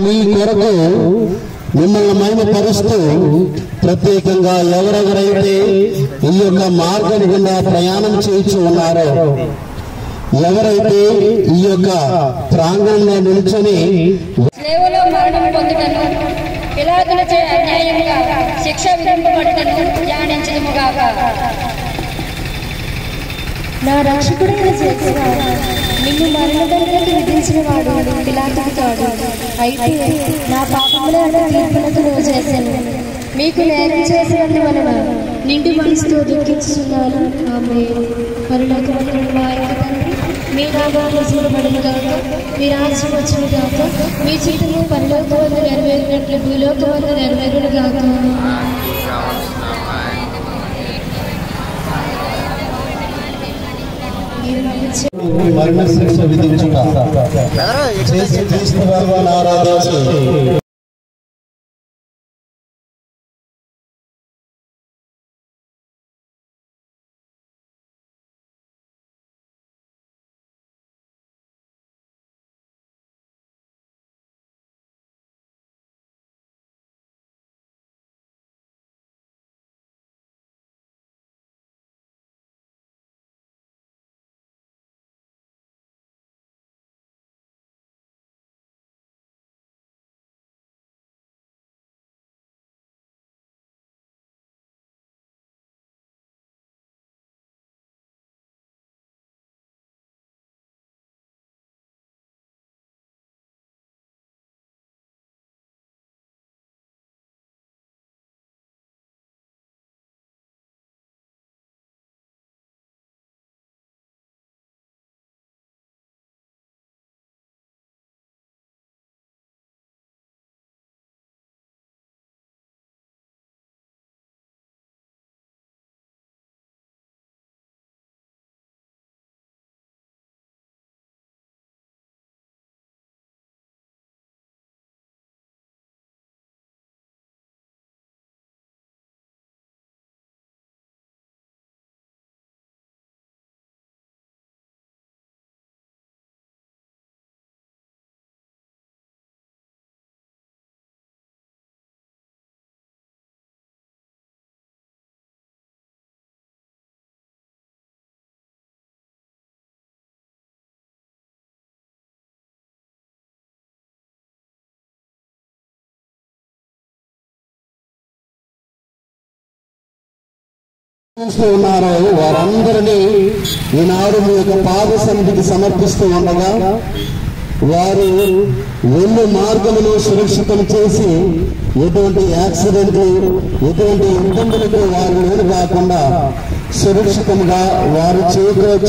మీ కొరకు మిమ్మల్ని మహిమపరుస్తూ ప్రత్యేకంగా ఎవరెవరైతే ఈ యొక్క మార్గం గుండా ప్రయాణం చేయించు ఉన్నారో, ఎవరైతే ఈ యొక్క ప్రాంగణంలో నిల్చొని సేవలో మరణం పొందుటను, పిలాతులచే అన్యాయంగా శిక్ష విధింపబడుటను ధ్యానించుదుముగాక. నా రక్షకుడైన యేసువాడు నిన్ను మరణదండనకు విధించిన వాడు పిలాతుడు కాడు. అయితే నా పాపములను తీర్పునకు రోజేశాను. మీకు నేరం చేసినందువలన నిండు మనసుతో దుఃఖించుచున్నాను. ఆమేన్. పరలోకమందున్న మా యొక్క తండ్రి, మీ నామము పూజింపబడునుగాక, మీ రాజ్యం వచ్చునుగాక, మీ చిత్తము పరలోకమందు నెరవేరినట్లు భూలోకమందు నెరవేరునుగాక. మరణ శిక్ష విధించుట చేసి క్రీస్తు వారిని ఆరాధించి ఉన్నారో వారందరినీ ఈనాడు మీ యొక్క పాద సన్నిధికి సమర్పిస్తూ ఉండగా, వారు వెళ్ళు మార్గమును సురక్షితం చేసి ఎటువంటి యాక్సిడెంట్లు, ఎటువంటి ఇబ్బందులకు వారు లోను కాకుండా సురక్షితంగా వారు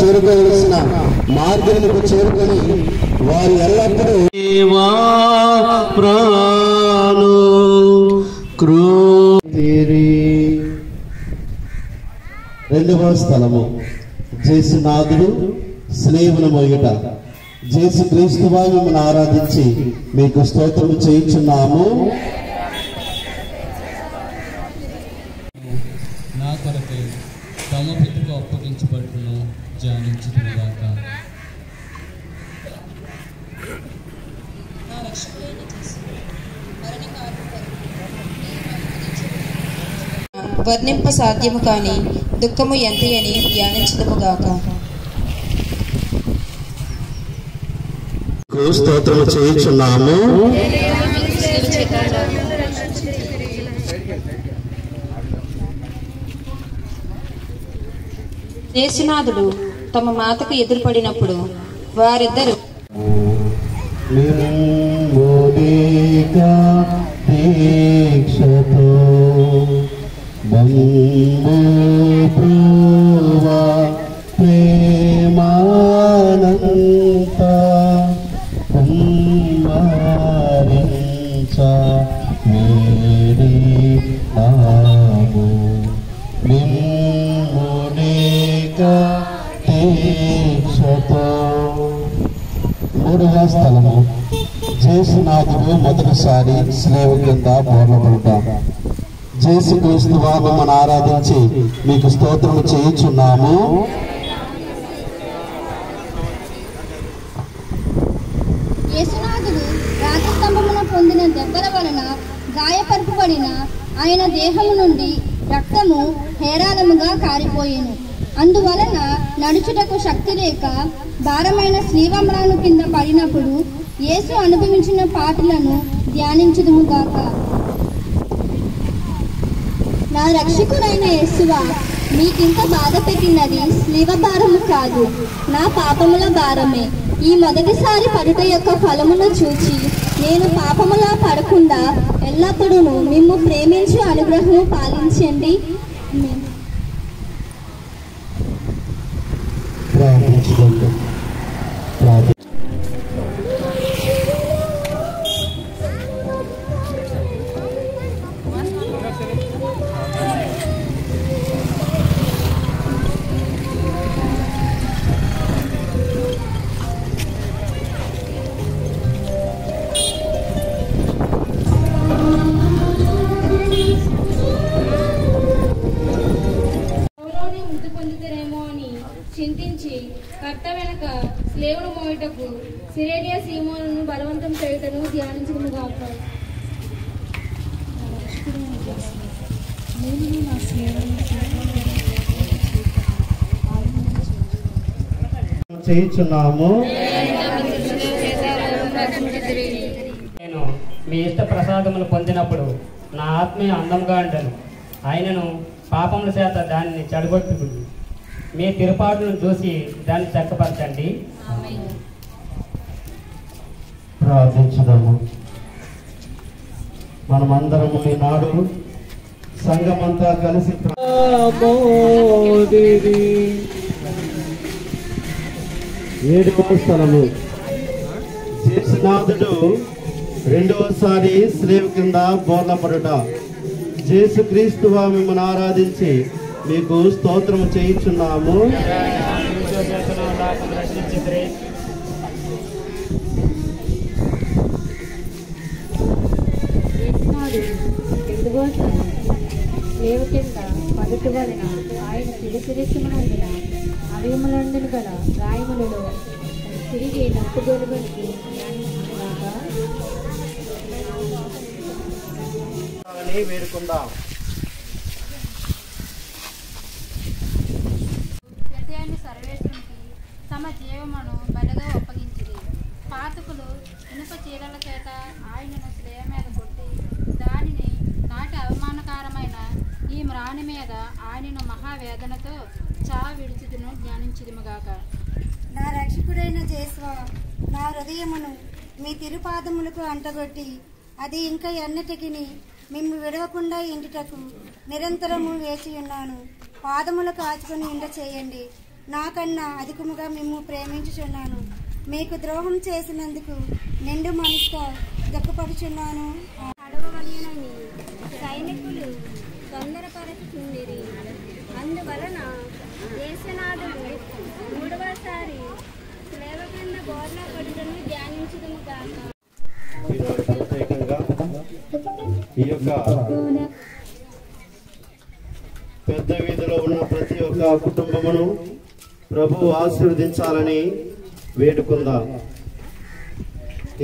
చేరుకోవలసిన మార్గములకు చేరుకొని వారు ఎల్లప్పుడూ రెండవ స్థలము జేసునాథుడు స్నేహమును మోయుట. జేసు క్రీస్తు మిమ్మల్ని ఆరాధించి మీకు స్తోత్రము చేయించున్నాము. నా కొరకై తమ పితకు అప్పగించబడును ధ్యానించుగాక. వర్ణింప సాధ్యము కాని దుఃఖము ఎంతయని ధ్యానించుదుముగాక. స్తోత్రము చేయించున్నాము. యేసునాథుడు తమ మాతకు ఎదురుపడినప్పుడు వారిద్దరు మూడవ స్థలము జేసునాథుడు మొదటిసారి స్లేవ కింద బోర్లపడతాం. జేసు క్రీస్తు మిమ్మల్ని ఆరాధించి మీకు స్తోత్రము చేయించున్నాము. యేసునాథుడు రాజస్తంభమున పొందిన గాయపరపబడిన ఆయన దేహము నుండి రక్తము హేరాళముగా కారిపోయెను. అందువలన నడుచుటకు శక్తి లేక భారమైన శ్రీవమ్రాను కింద పడినప్పుడు యేసు అనుభవించిన పాటలను ధ్యానించుదుముగాక. నా రక్షకుడైన యేసువా, మీకింత బాధ పెట్టినది స్లీవ భారము కాదు, నా పాపముల భారమే. ఈ మొదటిసారి పడుట యొక్క ఫలమును చూచి నేను పాపములా పడకుండా ఎల్లప్పుడూ మిమ్ము ప్రేమించు అనుగ్రహము పాలించండి. చింతించి కర్త వెనక స్లేవును మోయటకు సిరేనియా సీమోనును బలవంతం చేయుటను ధ్యానించుదుముగాక. చేయుచున్నాము. నేను మీ ఇష్ట ప్రసాదములు పొందినప్పుడు నా ఆత్మీయ అందంగా ఉండను. ఆయనను పాపముల చేత దానిని చెడగొట్టుకుంది. మీ తిరుపాటును చూసి దాన్ని చక్కపరచండి. ప్రార్థించుదాము. మనమందరము ఈనాడు సంఘమంతా కలిసి ఏడవ స్థలము జేసునాథుడు రెండవసారి స్లేవ్ కింద బోర్లపడుట. యేసుక్రీస్తువా మిమ్మల్ని ఆరాధించి మీకు స్తోత్రము చేయించున్నాము. లేవు కింద పదుటు వలన ఆయన తిరిసిరిస్తున్నందున అవయములందును గల రాయములలో తిరిగి నట్టుగొలుగునికి వేడుకుందాం. సర్వేశ్వరునికి తమ జీవమును బలిగా ఒప్పగించింది. పాతకులు ఇనుప చీరల చేత ఆయనను శ్రేయ మీద కొట్టి దానిని నాటి అవమానకరమైన ఈ మ్రాణి మీద ఆయనను మహావేదనతో విడిచిదును ధ్యానించుదుముగాక. నా రక్షకుడైన యేసువా, నా హృదయమును మీ తిరుపాదములకు అంటగొట్టి అది ఇంకా ఎన్నటికి మిమ్ము విడవకుండా ఇంటిటకు నిరంతరము వేచి ఉన్నాను. పాదములకు ఆచుకొని ఇంట చేయండి. నాకన్నా అధికముగా మిమ్ము ప్రేమించుచున్నాను. మీకు ద్రోహం చేసినందుకు నిండు మనసుతో దుఃఖపడుచున్నాను. అడవవలెనని సైనికులు తొందరపరచుచుండిరి. అందువలన యేసునాథుడు మూడవసారి స్లేవ కింద బోర్ల పడుటను ధ్యానించుదుముగాక. ప్రత్యేకంగా ఈ యొక్క పెద్ద వీధిలో ఉన్న ప్రతి ఒక్క కుటుంబమును ప్రభువు ఆశీర్వదించాలని వేడుకుందాం.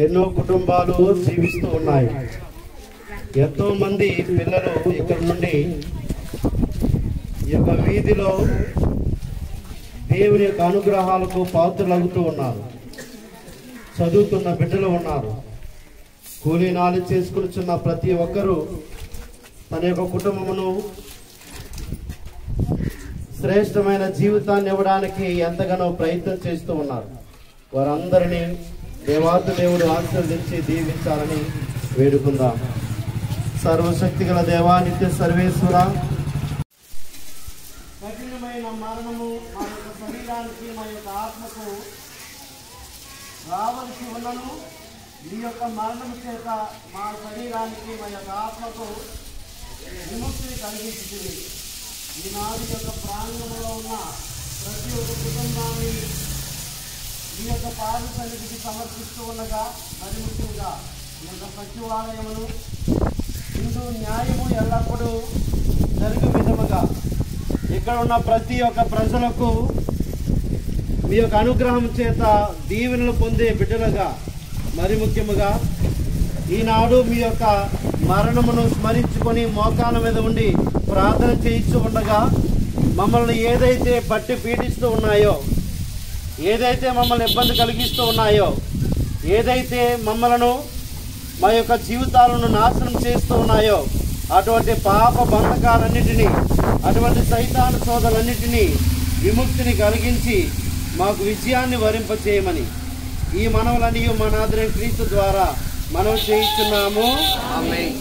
ఎన్నో కుటుంబాలు జీవిస్తూ ఉన్నాయి. ఎంతో మంది పిల్లలు ఇక్కడ నుండి ఈ యొక్క వీధిలో దేవుని యొక్క అనుగ్రహాలకు పాత్రలవుతూ ఉన్నారు. చదువుతున్న బిడ్డలు ఉన్నారు. కూలీనాలు చేసుకునిచున్న ప్రతి ఒక్కరూ తన యొక్క కుటుంబమును శ్రేష్టమైన జీవితాన్ని ఇవ్వడానికి ఎంతగానో ప్రయత్నం చేస్తూ ఉన్నారు. వారందరినీ దేవాతి దేవుడు ఆశీర్వదించి దీవించాలని వేడుకుందాం. సర్వశక్తి గల దేవా, నిత్య సర్వేశ్వర, కఠినమైన మరణము మా యొక్క శరీరానికి మా యొక్క ఆత్మకు రావలసి ఉన్నను మీ యొక్క మరణము చేత మా శరీరానికి మా యొక్క ఆత్మకు విముక్తిని కలిగించింది. ఈనాడు యొక్క ప్రాంగణంలో ఉన్న ప్రతి ఒక్క కుటుంబాన్ని ఈ యొక్క పాద సన్నిధికి సమర్పిస్తూ ఉండగా, మరి ముఖ్యంగా ఈ యొక్క సచివాలయమును హిందూ న్యాయము ఎల్లప్పుడూ జరుగు విధముగా ఇక్కడ ఉన్న ప్రతి ఒక్క ప్రజలకు మీ యొక్క అనుగ్రహం చేత దీవెనలు పొందే బిడ్డలుగా, మరి ముఖ్యముగా ఈనాడు మీ యొక్క మరణమును స్మరించుకొని మోకాల మీద ఉండి ప్రార్థన చేయించు ఉండగా మమ్మల్ని ఏదైతే పట్టి పీడిస్తూ ఉన్నాయో, ఏదైతే మమ్మల్ని ఇబ్బంది కలిగిస్తూ ఉన్నాయో, ఏదైతే మమ్మలను మా యొక్క జీవితాలను నాశనం చేస్తూ ఉన్నాయో అటువంటి పాప బంధకాలన్నిటినీ, అటువంటి సైతాను శోధలన్నిటినీ విముక్తిని కలిగించి మాకు విజయాన్ని వరింపచేయమని ఈ మనవులని మా నాథుడైన క్రీస్తు ద్వారా మనం చేయించున్నాము. ఆమేన్.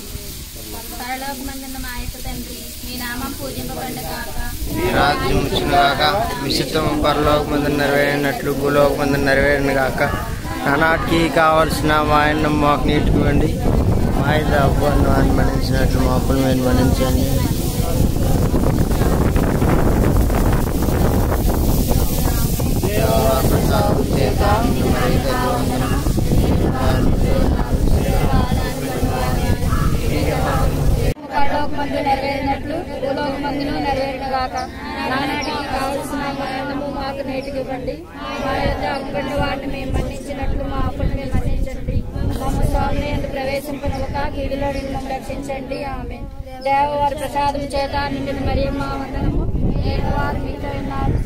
పరలోకమందున్న మా యొక్క తండ్రి, మీ నామం పూజింపబడగాక, మీ రాజ్యం వచ్చుగాక, మీ చిత్తము పరలోకమందు నెరవేరినట్లు భూలోకమందు నెరవేరిన గాక. నానాటికి కావలసిన మా ఆయన మాకు నీటుకోండి, మా ఇద్దరు అబ్బాయిని వారిని మన్నించినట్లు మా అప్పులు మీరు మన్నించండి. పరలోకమందు నెరవేరినట్లు భూలోకమందును నెరవేరిన గాక. నానాటికి కావలసిన మాయనము మాకు నేటికి ఇవ్వండి, మా యొక్క అప్పుల వాటిని మేము మన్నించినట్లు మా అప్పులను మేము మన్నించండి. మమ్మ స్వామిని ఎందుకు ప్రవేశింపనివ్వక కీడులో నుండి మమ్మల్ని రక్షించండి. ఆమేన్. దేవవారి ప్రసాదం చేత నిండిన మరియమ్మ వందనము. వారు మీతో ఉన్నారు,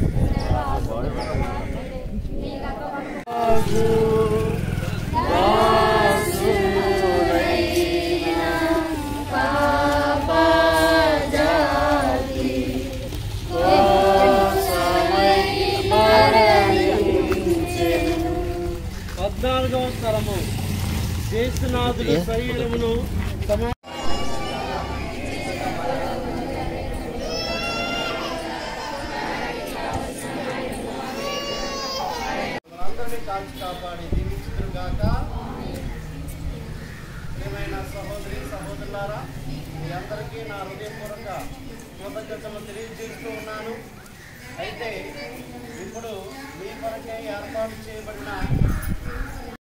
స్థలము యేసునాథుడి శరీరమును అందరినీ కాల్చి కాపాడి దీవించుగాక. ప్రియమైన సహోదరి సహోదరులారా, మీ అందరికీ నా హృదయపూర్వక కృతజ్ఞతలు తెలియజేస్తూ ఉన్నాను. అయితే ఇప్పుడు మీ కొరకే ఏర్పాటు చేయబడిన